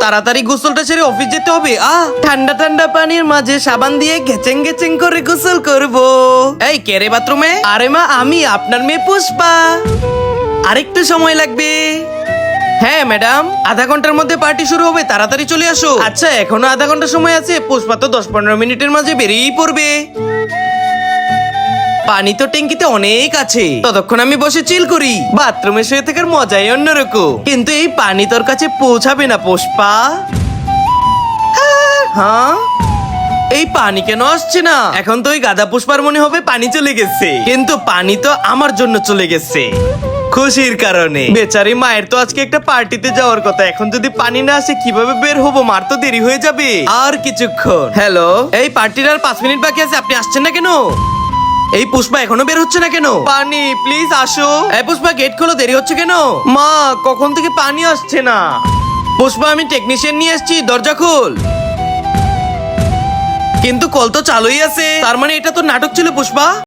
তাড়াতাড়ি গোসলটা সেরে অফিস যেতে হবে। ঠান্ডা ঠান্ডা পানির মাঝে সাবান দিয়ে গেচেং গেচেং করে গোসল করব। এই কে রে বাথরুমে? আরে মা, আমি আপনার মেয়ে পুষ্পা। আরেকটু সময় লাগবে। হ্যাঁ ম্যাডাম, আধা ঘন্টার মধ্যে পার্টি শুরু হবে, তাড়াতাড়ি চলে আসো। আচ্ছা, এখনো আধা ঘন্টা সময় আছে। পুষ্পা তো 10-15 মিনিটের মাঝে বেরিয়েই পড়বে। পানি তো ট্যাঙ্কিতে অনেক আছে, ততক্ষণ আমি বসে চিল করি। বাথরুমে শুয়ে থাকার মজাই অন্যরকম, কিন্তু এই পানি তোর কাছে পৌঁছাবে না পুষ্পা। হ্যাঁ, এই পানি কেন আসছে না? এখন তো ওই গাধা পুষ্পার মনে হবে পানি চলে গেছে, কিন্তু পানি তো আমার জন্য চলে গেছে খুশির কারণে। বেচারি মায়ের তো আজকে একটা পার্টিতে যাওয়ার কথা, এখন যদি পানি না আসে কিভাবে বের হবো? মার তো দেরি হয়ে যাবে আর কিছুক্ষণ। হ্যালো, এই পার্টির আর 5 মিনিট বাকি আছে, আপনি আসছেন না কেন? এই পুষ্পা এখনো বের হচ্ছে না কেন? পানি প্লিজ আসো। এই পুষ্পা, গেট খোলো, দেরি হচ্ছে কেন? মা, কখন থেকে পানি আসছে না। পুষ্পা, আমি টেকনিশিয়ান নিয়ে এসেছি, দরজা খোল। কিন্তু কল তো চালুই আছে, তার মানে এটা তো নাটক ছিল পুষ্পা।